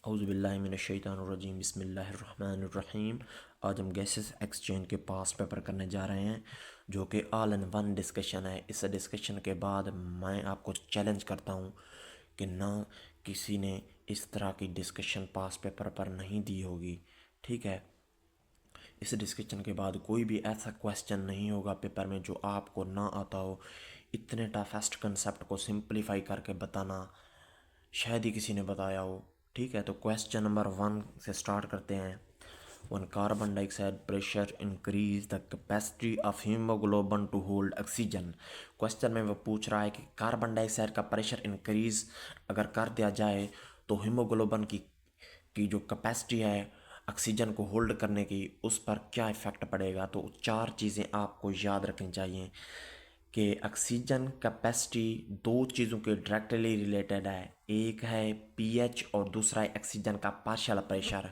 औज़ुबिल्लाहिमिनश्शैतानिर्रजीम बिस्मिल्लाहिर्रहमानिर्रहीम। आज हम गैसेस एक्सचेंज के पास पेपर करने जा रहे हैं जो कि ऑल इन वन डिस्कशन है। इस डिस्कशन के बाद मैं आपको चैलेंज करता हूँ कि ना किसी ने इस तरह की डिस्कशन पास पेपर पर नहीं दी होगी। ठीक है, इस डिस्कशन के बाद कोई भी ऐसा क्वेश्चन नहीं होगा पेपर में जो आपको ना आता हो। इतने टफेस्ट कंसेप्ट को सिंप्लीफाई करके बताना शायद ही किसी ने बताया हो। ठीक है, तो क्वेश्चन नंबर 1 से स्टार्ट करते हैं। One carbon dioxide pressure increase the capacity of haemoglobin to hold oxygen. Question में वो पूछ रहा है कि कार्बन डाइऑक्साइड का प्रेशर इंक्रीज अगर कर दिया जाए तो हीमोग्लोबिन की जो कैपेसिटी है ऑक्सीजन को होल्ड करने की, उस पर क्या इफ़ेक्ट पड़ेगा। तो 4 चीज़ें आपको याद रखनी चाहिए कि ऑक्सीजन कैपेसिटी 2 चीज़ों के डायरेक्टली रिलेटेड है। एक है पीएच और दूसरा है ऑक्सीजन का पार्शियल प्रेशर।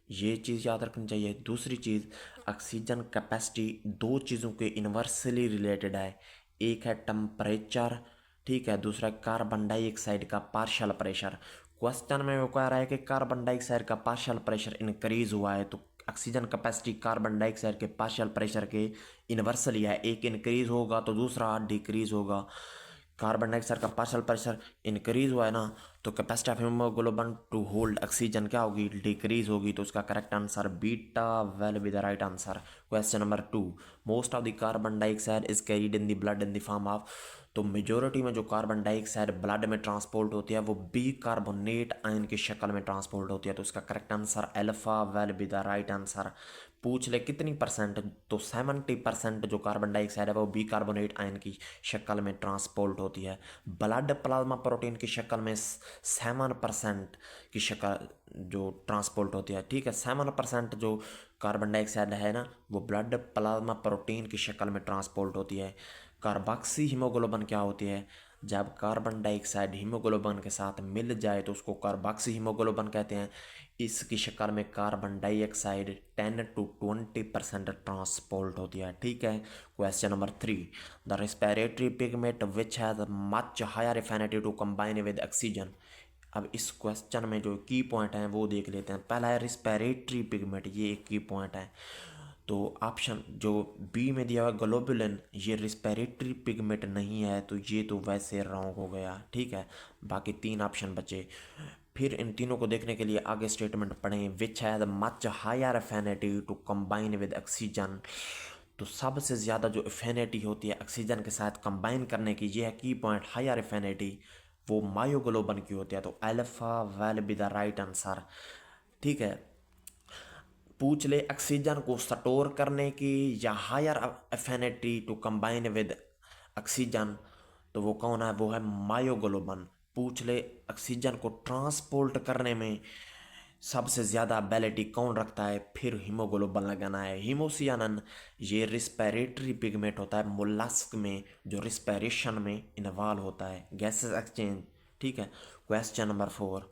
ये चीज़ याद रखनी चाहिए। दूसरी चीज़, ऑक्सीजन कैपेसिटी 2 चीज़ों के इन्वर्सली रिलेटेड है। एक है टेम्परेचर, ठीक है, दूसरा कार्बन डाइऑक्साइड का पार्शियल प्रेशर। क्वेश्चन में वो कह रहा है कि कार्बन डाइऑक्साइड का पार्शियल प्रेशर इंक्रीज हुआ है तो ऑक्सीजन कैपेसिटी कार्बन डाइऑक्साइड के पार्शियल प्रेशर के इन्वर्सली है। एक इंक्रीज होगा तो दूसरा डिक्रीज होगा। कार्बन डाइऑक्साइड का पार्शियल प्रेशर इंक्रीज हुआ है ना, तो capacity of haemoglobin to hold oxygen क्या होगी, डिक्रीज होगी। तो उसका correct answer beta will be the right answer. Question number 2, most of the carbon dioxide is carried in the blood in the form of. तो majority में जो carbon dioxide blood में transport होती है वो बी कार्बोनेट आयन की शक्ल में ट्रांसपोर्ट होती है। तो उसका correct answer alpha will be the right answer. पूछ ले कितनी परसेंट, तो 70% जो कार्बन डाइऑक्साइड है वो बी कार्बोनेट आयन की शक्ल में ट्रांसपोर्ट होती है। ब्लड प्लाज्मा प्रोटीन की शक्ल में 7% की शक्ल जो ट्रांसपोर्ट होती है। ठीक है, 7% जो कार्बन डाइऑक्साइड है ना वो ब्लड प्लाज्मा प्रोटीन की शक्ल में ट्रांसपोर्ट होती है। कार्बोक्सी हीमोग्लोबिन क्या होती है, जब कार्बन डाइऑक्साइड हीमोग्लोबिन के साथ मिल जाए तो उसको कार्बोक्सी हीमोग्लोबिन कहते हैं। इसकी शक्ल में कार्बन डाइऑक्साइड 10 to 20% ट्रांसपोर्ट होती है। ठीक है, question number 3, the respiratory pigment which has much higher affinity to combine with oxygen. अब इस क्वेश्चन में जो की पॉइंट हैं वो देख लेते हैं। पहला है रेस्पिरेटरी पिगमेंट, ये एक की पॉइंट है। तो ऑप्शन जो बी में दिया हुआ ग्लोबुलिन, ये रिस्पिरेटरी पिगमेंट नहीं है, तो ये तो वैसे रॉन्ग हो गया। ठीक है, बाकी 3 ऑप्शन बचे। फिर इन तीनों को देखने के लिए आगे स्टेटमेंट पढ़ें। Which has much higher affinity to combine with oxygen. तो सबसे ज़्यादा जो एफिनिटी होती है ऑक्सीजन के साथ कंबाइन करने की, ये है की पॉइंट हायर एफिनिटी, वो मायोग्लोबिन की होती है। तो alpha will be the right answer. ठीक है, पूछ ले ऑक्सीजन को स्टोर करने की या higher affinity to combine with oxygen, तो वो कौन है, वो है मायोग्लोबिन। पूछ ले ऑक्सीजन को ट्रांसपोर्ट करने में सबसे ज़्यादा एबिलिटी कौन रखता है, फिर हीमोग्लोबिन लगाना है। हीमोसियानिन ये रिस्पिरेटरी पिगमेंट होता है मोलस्क में, जो रिस्पिरेशन में इन्वॉल्व होता है, गैसेस एक्सचेंज। ठीक है, क्वेश्चन नंबर 4,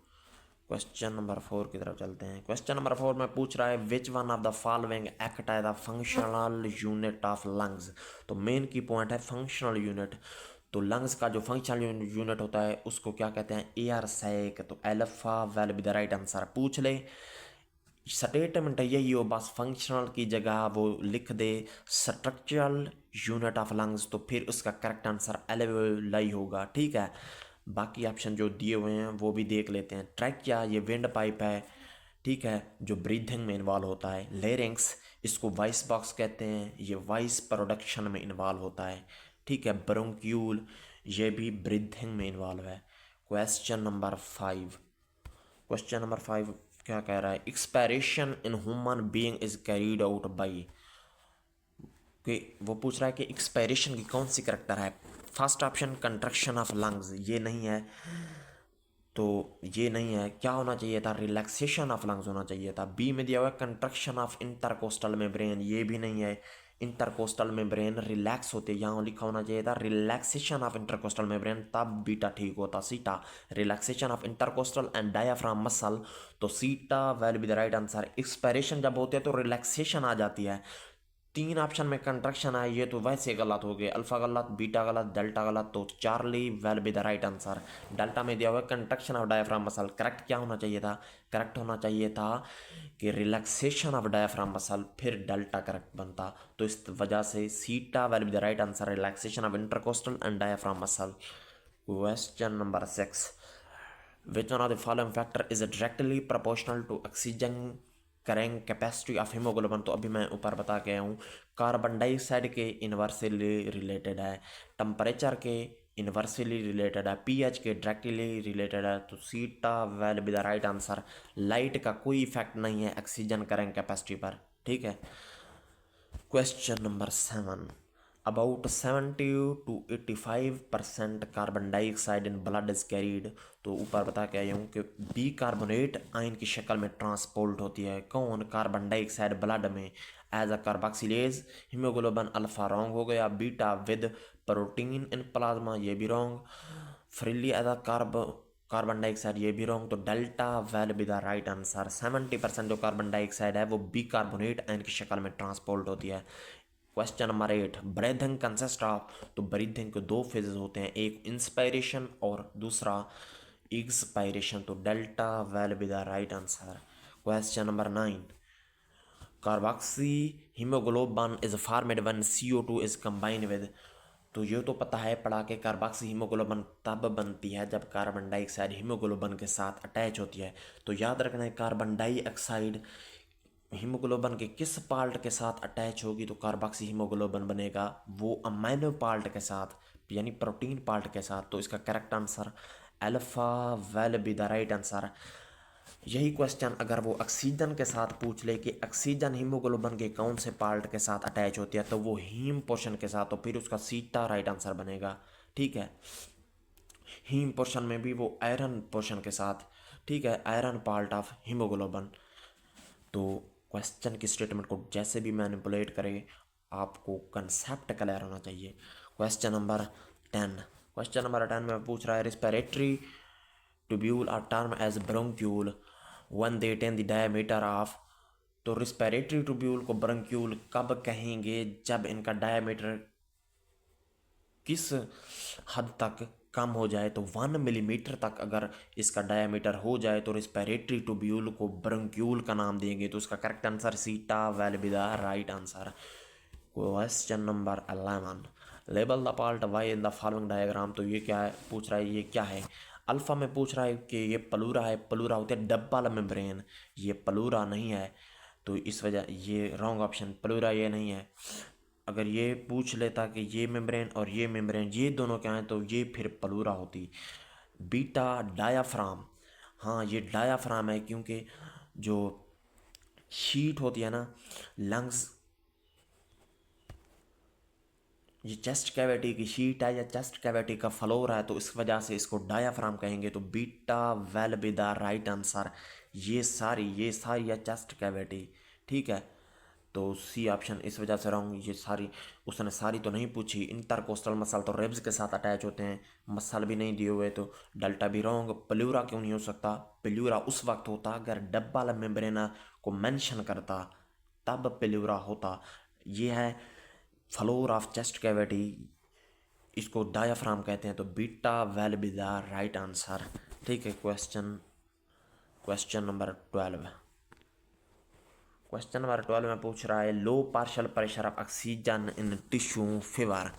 क्वेश्चन नंबर 4 की तरफ चलते हैं। क्वेश्चन नंबर 4 में पूछ रहा है which one of the following act as the functional unit of lungs. तो मेन की पॉइंट है फंक्शनल यूनिट। तो लंग्स का जो फंक्शनल यूनिट होता है उसको क्या कहते हैं, एयर सैक। तो alpha will be the right answer. पूछ ले स्टेटमेंट यही हो, बस फंक्शनल की जगह वो लिख दे स्ट्रक्चरल यूनिट ऑफ लंग्स, तो फिर उसका करेक्ट आंसर एल्वेओलाई होगा। ठीक है, बाकी ऑप्शन जो दिए हुए हैं वो भी देख लेते हैं। ट्रैकिया ये विंड पाइप है, ठीक है, जो ब्रीथिंग में इन्वॉल्व होता है। लेरिंग्स इसको वॉइस बॉक्स कहते हैं, ये वॉइस प्रोडक्शन में इन्वॉल्व होता है। ठीक है, ब्रोंक्यूल ये भी ब्रीथिंग में इन्वॉल्व है। क्वेश्चन नंबर 5, क्वेश्चन नंबर 5 क्या कह रहा है, expiration in human being is carried out by. कि वो पूछ रहा है कि एक्सपायरेशन की कौन सी करेक्टर है। First option construction of lungs, ये नहीं है, तो ये नहीं है। क्या होना चाहिए था, रिलैक्सेशन ऑफ लंग्स होना चाहिए था। बी में दिया हुआ है कंट्रक्शन ऑफ इंटरकोस्टल मेम्ब्रेन, ये भी नहीं है। इंटरकोस्टल मेम्ब्रेन रिलैक्स होते, यहाँ लिखा होना चाहिए था रिलैक्सेशन ऑफ इंटरकोस्टल मेम्ब्रेन, तब बीटा ठीक होता। सीटा relaxation of intercostal and diaphragm muscle, तो सीटा will be the right answer. Expiration जब होते हैं तो रिलैक्सेशन आ जाती है, तीन ऑप्शन में कंट्रक्शन है, ये तो वैसे गलत हो गए, अल्फा गलत, बीटा गलत, डेल्टा गलत, तो Charlie will be the right answer. Delta में दिया हुआ construction of diaphragm muscle, correct क्या होना चाहिए था? करेक्ट होना चाहिए था कि रिलैक्सेशन ऑफ डायफ्राम मसल, फिर डेल्टा करेक्ट बनता। तो इस वजह से सीटा will be the right answer, relaxation of intercostal and diaphragm muscle. Question number 6, which one of the following factor is directly proportional to oxygen carrying capacity of hemoglobin? तो अभी मैं ऊपर बता के आया हूँ, कार्बन डाइऑक्साइड के इन्वर्सली रिलेटेड है, टेम्परेचर के इन्वर्सली रिलेटेड है, पीएच के डायरेक्टली रिलेटेड है, तो सीटा will be the right answer. Light का कोई इफेक्ट नहीं है ऑक्सीजन कैरिंग कैपेसिटी पर, ठीक है। Question number 7, about 70 to 85% carbon dioxide in blood is carried. तो ऊपर बता के आया हूँ कि बी कार्बोनेट आयन की शक्ल में ट्रांसपोर्ट होती है, कौन? कार्बन डाइऑक्साइड ब्लड में as a carboxylase. Haemoglobin alpha wrong हो गया, beta with protein in plasma ये भी wrong, freely as a carbon dioxide ये भी रॉन्ग, तो delta will be the right answer. 70% जो कार्बन डाइऑक्साइड है वो बी कार्बोनेट आयन की शक्ल में ट्रांसपोर्ट होती है। Question number 8, breathing consist of. तो ब्रीथिंग के दो फेजेस होते हैं, एक इंस्पायरेशन और दूसरा एक्सपायरेशन, तो delta will be the right answer. Question number 9, carboxy haemoglobin is formed when CO2 is combine with. तो ये तो पता है पढ़ा के, कार्बोक्सी हीमोग्लोबिन तब बनती है जब कार्बन डाइऑक्साइड हीमोग्लोबिन के साथ अटैच होती है। तो याद रखना है, कार्बन डाइऑक्साइड हीमोग्लोबिन के किस पार्ट के साथ अटैच होगी तो कार्बोक्सी हीमोग्लोबिन बनेगा? वो अमाइनो पार्ट के साथ, यानी प्रोटीन पार्ट के साथ। तो इसका correct answer alpha will be the right answer. यही क्वेश्चन अगर वो ऑक्सीजन के साथ पूछ ले कि ऑक्सीजन हीमोग्लोबिन के कौन से पार्ट के साथ अटैच होती है, तो वो हीम पोर्शन के साथ, तो फिर उसका सीटा राइट आंसर बनेगा, ठीक है। हीम पोर्शन में भी वो आयरन पोर्शन के साथ, ठीक है, आयरन पार्ट ऑफ हीमोग्लोबिन। तो क्वेश्चन की स्टेटमेंट को जैसे भी मैनिपुलेट करें, आपको कंसेप्ट क्लियर होना चाहिए। क्वेश्चन नंबर 10, क्वेश्चन नंबर 10 में पूछ रहा है, respiratory tubule are term as bronchiole when they ten the diameter of. तो रिस्पिरेटरी ट्यूब्यूल को ब्रोंक्यूल कब कहेंगे? जब इनका डायमीटर किस हद तक कम हो जाए, तो 1 मिलीमीटर तक अगर इसका डायमीटर हो जाए तो रिस्पिरेटरी ट्यूब्यूल को ब्रोंक्यूल का नाम देंगे। तो उसका correct answer zeta will be the right answer. Question number 11, label the part Y in the following diagram. तो ये क्या है पूछ रहा है, ये क्या है? अल्फा में पूछ रहा है कि ये प्लूरा है, प्लूरा होते हैं डब्बा मेम्ब्रेन, ये प्लूरा नहीं है, तो इस वजह ये रॉन्ग ऑप्शन, प्लूरा ये नहीं है। अगर ये पूछ लेता कि ये मेम्ब्रेन और ये मेम्ब्रेन ये दोनों क्या हैं, तो ये फिर प्लूरा होती। बीटा डायाफ्राम, हाँ ये डायाफ्राम है, क्योंकि जो शीट होती है ना लंग्स, ये चेस्ट कैविटी की शीट है या चेस्ट कैविटी का फ्लोर है, तो इस वजह से इसको डायाफ्राम कहेंगे। तो beta will be the right answer. ये सारी या चेस्ट कैविटी, ठीक है। तो सी ऑप्शन इस वजह से रॉन्ग, ये सारी उसने सारी तो नहीं पूछी। इंटरकोस्टल मसल तो रिब्स के साथ अटैच होते हैं, मसल भी नहीं दिए हुए, तो डेल्टा भी रॉन्ग। प्लूरा क्यों नहीं हो सकता? प्लूरा उस वक्त होता अगर डब्बा मेम्ब्रेना को मेंशन करता, तब प्लूरा होता। ये है फ्लोर ऑफ चेस्ट कैविटी, इसको डायाफ्राम कहते हैं। तो beta will be the right answer, ठीक है। क्वेश्चन नंबर 12, क्वेश्चन नंबर 12 में पूछ रहा है, low partial pressure of oxygen in tissue fever.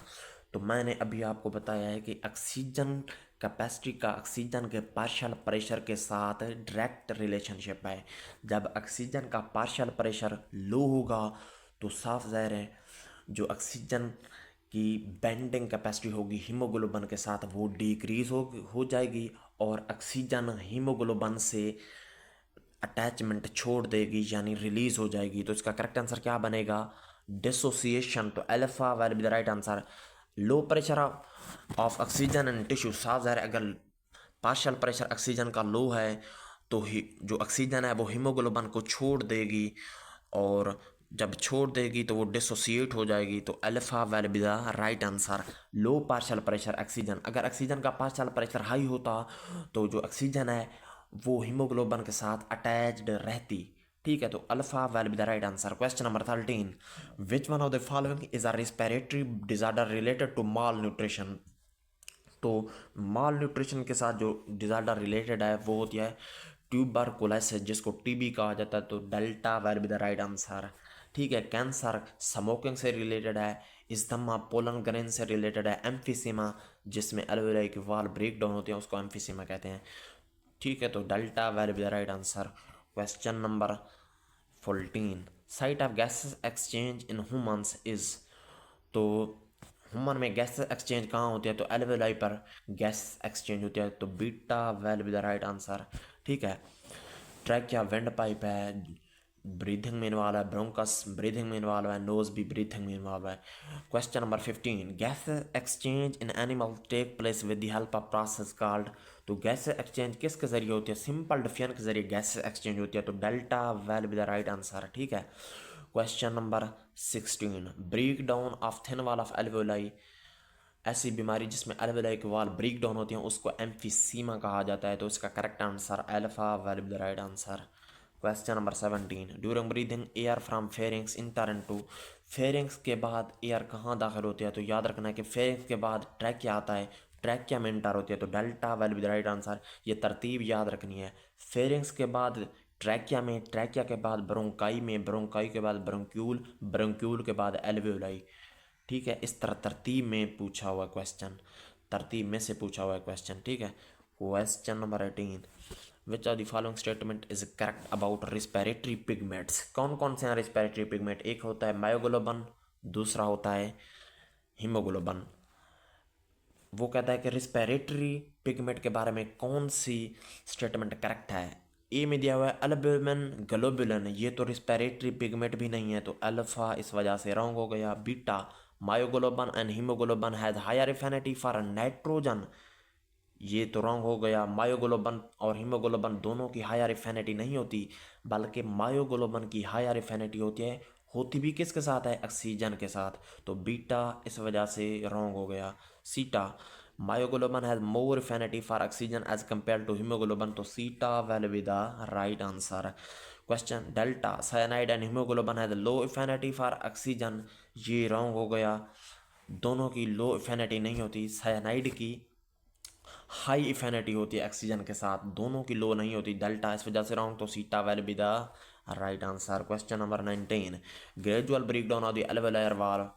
तो मैंने अभी आपको बताया है कि ऑक्सीजन कैपेसिटी का ऑक्सीजन के पार्शियल प्रेशर के साथ डायरेक्ट रिलेशनशिप है। जब ऑक्सीजन का पार्शियल प्रेशर लो होगा तो साफ ज़ाहिर है जो की बेंडिंग कैपेसिटी होगी हीमोग्लोबिन के साथ वो डिक्रीज हो जाएगी, और ऑक्सीजन हीमोग्लोबिन से अटैचमेंट छोड़ देगी, यानी रिलीज हो जाएगी। तो इसका करेक्ट आंसर क्या बनेगा? डिसोसिएशन। तो alpha will be the right answer. Low pressure of oxygen in tissue, साफ ज़ाहिर अगर पार्शियल प्रेशर ऑक्सीजन का लो है तो जो ऑक्सीजन है वो हीमोग्लोबिन को छोड़ देगी, और जब छोड़ देगी तो वो डिसोसिएट हो जाएगी। तो alpha will be the right answer. Low partial pressure oxygen, अगर ऑक्सीजन का पार्शियल प्रेशर हाई होता तो जो ऑक्सीजन है वो हीमोग्लोबिन के साथ अटैच्ड रहती, ठीक है, तो alpha will be the right answer. Question number 13, which one of the following is a respiratory disorder related to malnutrition. तो माल न्यूट्रिशन के साथ जो डिजार्डर रिलेटेड है वो होती है ट्यूबरकुलोसिस, जिसको टीबी कहा जाता है, तो delta will be the right answer. ठीक है, कैंसर स्मोकिंग से रिलेटेड है, इस्थमा पोलन ग्रेन से रिलेटेड है, एम्फीसीमा जिसमें एल्वेओलाई के वाल ब्रेक डाउन होते हैं उसको एम्फीसीमा कहते हैं। ठीक है, तो delta will be the right answer. Question number 14, site of gases exchange in humans is. तो ह्यूमन में गैस एक्सचेंज कहाँ होती है, तो एल्वेओलाई पर गैस एक्सचेंज होती है, तो beta will be the right answer. ठीक है, ट्रैकिया विंड पाइप है, ब्रीथिंग में इन्वॉल्व है, ब्रोंकस ब्रीथिंग में इन्वॉल्व है, नोज भी ब्रीथिंग में इन्वॉल्व है। Question number 15, gas exchange in animal take place with the help of process called. तो गैस एक्सचेंज किसके जरिए होती है, सिंपल डिफियन के जरिए गैस एक्सचेंज होती है, तो delta will be the right answer. ठीक है, question number 16, break down of thin wall of alveoli. ऐसी बीमारी जिसमें एल्वेओलाई के वॉल ब्रेक डाउन होती हैं उसको एम्फीसीमा कहा जाता है, तो इसका correct answer alpha will be the right answer. Question number 17, during breathing air from pharynx inter into. Pharynx के बाद एयर कहाँ दाखिल होती है, तो याद रखना है कि फेरिंग्स के बाद ट्रैकिया आता है, ट्रैकिया में इंटर होती है, तो delta will be the right answer. ये तरतीब याद रखनी है, फेरिंग्स के बाद ट्रैकिया में, ट्रैकिया के बाद ब्रोंकाई में, ब्रोंकाई के बाद ब्रोंक्यूल, ब्रोंक्यूल के बाद एल्वेओलाई। ठीक है, इस तरह तरतीब में पूछा हुआ क्वेश्चन, तरतीब में से पूछा हुआ क्वेश्चन। ठीक है, question number 18, which of the following statement is correct about respiratory pigments. कौन कौन से हैं रिस्पिरेटरी पिगमेंट, एक होता है मायोग्लोबिन, दूसरा होता है हीमोग्लोबिन। वो कहता है कि रिस्पिरेटरी पिगमेंट के बारे में कौन सी स्टेटमेंट करेक्ट है। ए में दिया हुआ है अल्बुमिन ग्लोबुलिन, ये तो रिस्पिरेटरी पिगमेंट भी नहीं है, तो अल्फा इस वजह से रॉन्ग हो गया। Beta, myoglobin and haemoglobin has higher affinity for nitrogen, ये तो रॉन्ग हो गया। मायोग्लोबिन और हीमोग्लोबिन दोनों की हायर एफिनिटी नहीं होती, बल्कि मायोग्लोबिन की हायर एफिनिटी होती है, होती भी किसके साथ है, ऑक्सीजन के साथ, तो बीटा इस वजह से रॉन्ग हो गया। Zeta, myoglobin has more affinity for oxygen as compare to haemoglobin, तो सीटा will be the right answer. Question, delta, cyanide and haemoglobin has low affinity for oxygen, ये रॉन्ग हो गया, दोनों की लो एफिनिटी नहीं होती, साइनाइड की हाई एफिनिटी होती है ऑक्सीजन के साथ, दोनों की लो नहीं होती, डेल्टा इस वजह से रॉन्ग, तो सीटा will be the right answer. Question number 19, gradual break down of the alveolar valve.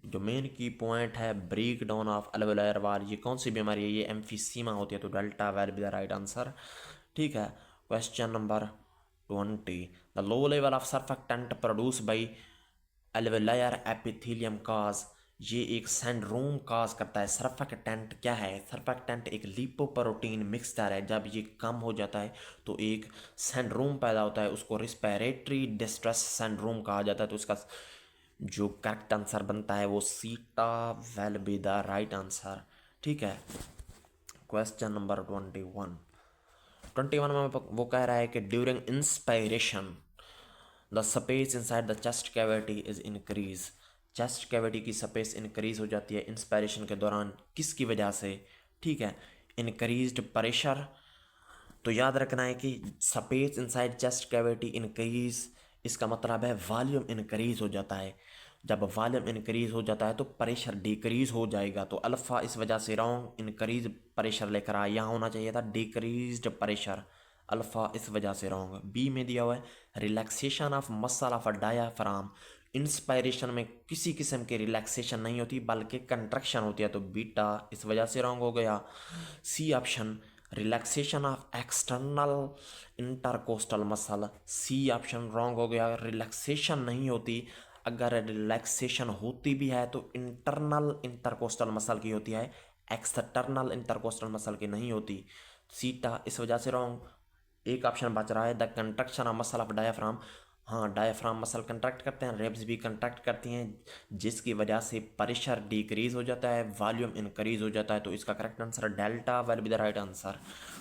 जो मेन की पॉइंट है break down of alveolar valve, ये कौन सी बीमारी है, ये एम्फीसीमा होती है, तो delta will be the right answer. ठीक है, question number 20, the low level of surfactant produce by alveolar epithelium cause, ये एक सिंड्रोम काज करता है। सर्फेक्टेंट क्या है, सर्फेक्टेंट एक लिपोप्रोटीन मिक्सचर है, जब ये कम हो जाता है तो एक सिंड्रोम पैदा होता है, उसको रिस्पिरेटरी डिस्ट्रेस सिंड्रोम कहा जाता है, तो इसका जो करेक्ट आंसर बनता है वो सीटा will be the right answer. ठीक है, क्वेश्चन नंबर 21 में वो कह रहा है कि during inspiration the space inside the chest cavity is increase. Chest cavity की स्पेस इंक्रीज हो जाती है इंस्पायरेशन के दौरान, किसकी वजह से, ठीक है, इंक्रीज्ड प्रेशर। तो याद रखना है कि space inside chest cavity increase, इसका मतलब है वॉल्यूम इंक्रीज हो जाता है, जब वॉल्यूम इंक्रीज हो जाता है तो प्रेशर डिक्रीज हो जाएगा, तो अल्फा इस वजह से रॉन्ग, इंक्रीज प्रेशर लेकर आया, यहाँ होना चाहिए था डिक्रीज्ड प्रेशर, अल्फा इस वजह से रॉन्ग। बी में दिया हुआ है relaxation of muscle of a diaphragm, inspiration में किसी किस्म की रिलैक्सेशन नहीं होती बल्कि कंट्रक्शन होती है, तो बीटा इस वजह से रॉन्ग हो गया। C option, relaxation of external intercostal muscle, C option wrong हो गया, रिलैक्सेशन नहीं होती, अगर रिलैक्सेशन होती भी है तो इंटरनल इंटरकोस्टल मसल की होती है, एक्सटर्नल इंटरकोस्टल मसल की नहीं होती, सीटा इस वजह से रॉन्ग। एक ऑप्शन बच रहा है the construction of muscle of diaphragm, हाँ डायाफ्राम मसल कंट्रैक्ट करते हैं, रिब्स भी कंट्रैक्ट करती हैं, जिसकी वजह से प्रेशर डिक्रीज हो जाता है, वॉल्यूम इंक्रीज हो जाता है, तो इसका correct answer delta will be the right answer.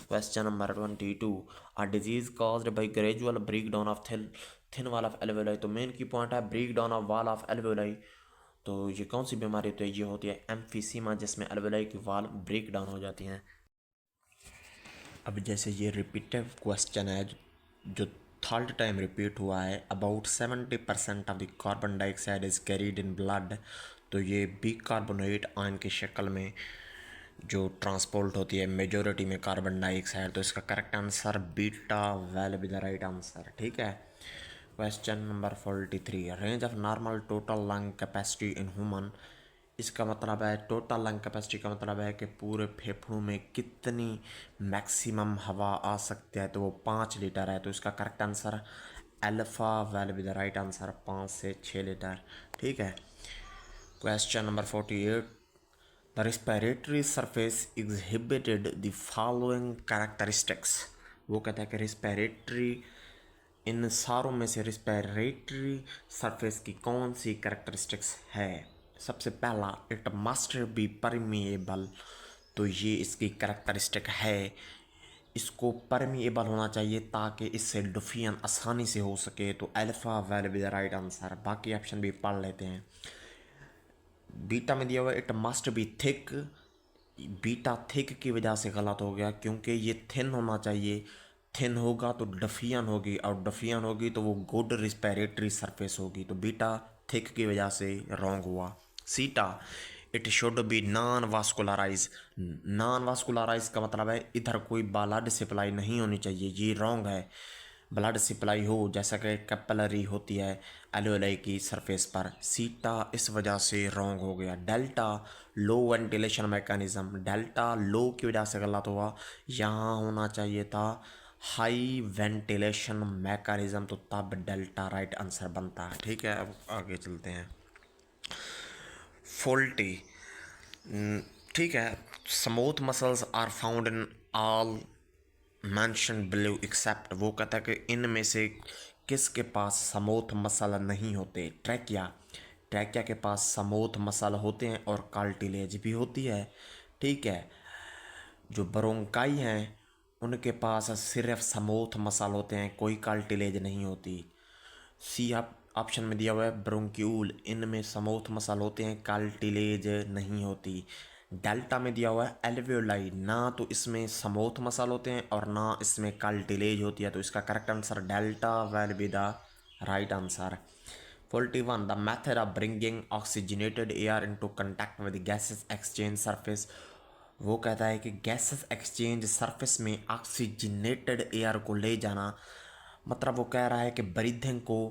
Question number 22, a disease caused by gradual break down of thin wall of alveoli, तो मेन की पॉइंट है break down of wall of alveoli, तो ये कौन सी बीमारी होती है, ये होती है एम्फीसीमा, जिसमें एल्वेओलाई की वॉल ब्रेक डाउन हो जाती हैं। अब जैसे ये रिपीटेड क्वेश्चन है, जो थर्ड टाइम रिपीट हुआ है। About 70% of the carbon dioxide is carried in blood. तो ये बिकार्बोनेट आयन की शक्ल में जो ट्रांसपोर्ट होती है मेजोरिटी में कार्बन डाइऑक्साइड। तो इसका correct answer beta will be the right answer. ठीक है। Question number 43, range of normal total lung capacity in human. इसका मतलब है टोटल लंग कैपेसिटी का मतलब है कि पूरे फेफड़ों में कितनी मैक्सिमम हवा आ सकती है। तो वो 5 लीटर है। तो इसका correct answer alpha will be the right answer, 5 से 6 लीटर। ठीक है। Question number 48, the respiratory surface exhibited the following characteristics. वो कहता है कि रिस्पिरेटरी, इन सारों में से रिस्पिरेटरी सरफेस की कौन सी कैरेक्टरिस्टिक्स है। सबसे पहला, इट मस्ट बी परमिएबल। तो ये इसकी कैरेक्टरिस्टिक है, इसको परमिएबल होना चाहिए ताकि इससे डिफियन आसानी से हो सके। तो alpha will be the right answer. बाकी ऑप्शन भी पढ़ लेते हैं। बीटा में दिया हुआ it must be thick. Beta thick की वजह से गलत हो गया क्योंकि ये थिन होना चाहिए। थिन होगा तो डफियन होगी और डफियन होगी तो वो गुड रिस्पिरेटरी सरफेस होगी। तो बीटा थिक की वजह से रॉन्ग हुआ। सीटा, it should be non vascularise. Non vascularise का मतलब है इधर कोई ब्लड सप्लाई नहीं होनी चाहिए, ये रॉन्ग है। ब्लड सप्लाई हो जैसा कि कैपिलरी होती है एल्वेओलाई की सरफेस पर। सीटा इस वजह से रॉन्ग हो गया। डेल्टा, लो वेंटिलेशन मैकेनिज्म। डेल्टा लो की वजह से गलत हुआ, यहाँ होना चाहिए था हाई वेंटिलेशन मैकेनिज्म। तो तब डेल्टा राइट आंसर बनता है। ठीक है। अब आगे चलते हैं। फोल्टी, ठीक है। Smooth muscles are found in all mention below except. वो कहता है कि इनमें से किसके पास स्मूथ मसल नहीं होते। ट्रैकिया, ट्रैकिया के पास स्मूथ मसल होते हैं और कार्टिलेज भी होती है। ठीक है। जो ब्रोंकाई हैं उनके पास सिर्फ स्मूथ मसल होते हैं, कोई कार्टिलेज नहीं होती। सी ऑप्शन में दिया हुआ है ब्रोंक्यूल, इनमें स्मूथ मसल होते हैं, कार्टिलेज नहीं होती। डेल्टा में दिया हुआ है एल्वेओलाई, ना तो इसमें स्मूथ मसल होते हैं और ना इसमें कार्टिलेज होती है। तो इसका correct answer delta will be the right answer. 41, the method of bringing oxygenated air into contact with gases exchange surface. वो कहता है कि गैसेस एक्सचेंज सरफेस में ऑक्सीजनेटेड एयर को ले जाना, मतलब वो कह रहा है कि ब्रीथिंग को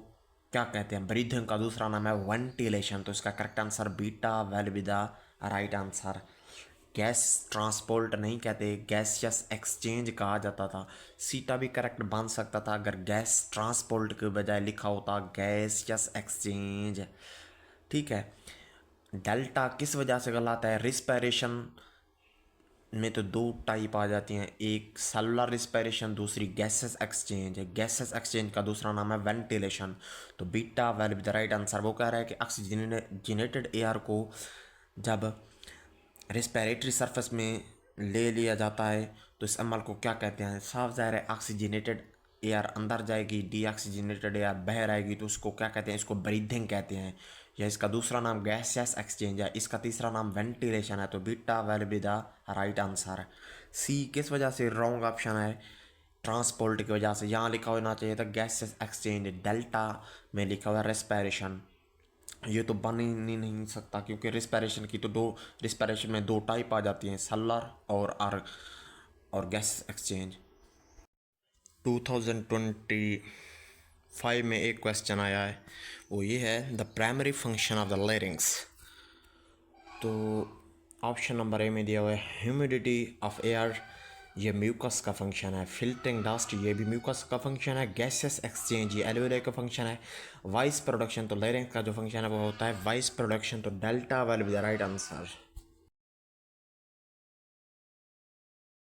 क्या कहते हैं। ब्रीथिंग का दूसरा नाम है वेंटिलेशन। तो इसका correct answer beta will be the right answer. Gas transport नहीं कहते, गैसियस एक्सचेंज कहा जाता था। सीटा भी करेक्ट बन सकता था अगर गैस ट्रांसपोर्ट के बजाय लिखा होता गैसियस एक्सचेंज। ठीक है। डेल्टा किस वजह से गलत है। रिस्पिरेशन में तो दो टाइप आ जाती हैं, एक सेलुलर रिस्पिरेशन, दूसरी गैसेस एक्सचेंज है। गैसेस एक्सचेंज का दूसरा नाम है वेंटिलेशन। तो beta will be the right answer. वो कह रहा है कि ऑक्सीजनेटेड एयर को जब रिस्पिरेटरी सरफेस में ले लिया जाता है तो इस अमल को क्या कहते हैं। साफ ज़ाहिर है ऑक्सीजनेटेड एयर अंदर जाएगी, डीऑक्सीजनेटेड एयर बाहर आएगी, तो उसको क्या कहते हैं, इसको ब्रीथिंग कहते हैं। या इसका दूसरा नाम गैसियस एक्सचेंज है, इसका तीसरा नाम वेंटिलेशन है। तो beta will be the right answer. C किस वजह से रॉन्ग ऑप्शन है, ट्रांसपोर्ट की वजह से। यहाँ लिखा होना चाहिए था गैसियस एक्सचेंज, डेल्टा में लिखा हुआ रेस्पिरेशन। ये तो बन ही नहीं सकता क्योंकि रिस्पिरेशन की तो रिस्पिरेशन में दो टाइप आ जाती हैं, सेलुलर और गैस एक्सचेंज। 2025 में एक क्वेश्चन आया है, वो ये है the primary function of the larynx. तो ऑप्शन नंबर ए में दिया हुआ है ह्यूमिडिटी ऑफ एयर, ये म्यूकस का फंक्शन है। फिल्टरिंग डस्ट, ये भी म्यूकस का फंक्शन है। गैसेस एक्सचेंज, ये एल्वेओलाई का फंक्शन है। वॉइस प्रोडक्शन, तो लैरिंक्स का जो फंक्शन है वो होता है वॉइस प्रोडक्शन। तो delta will be the right answer.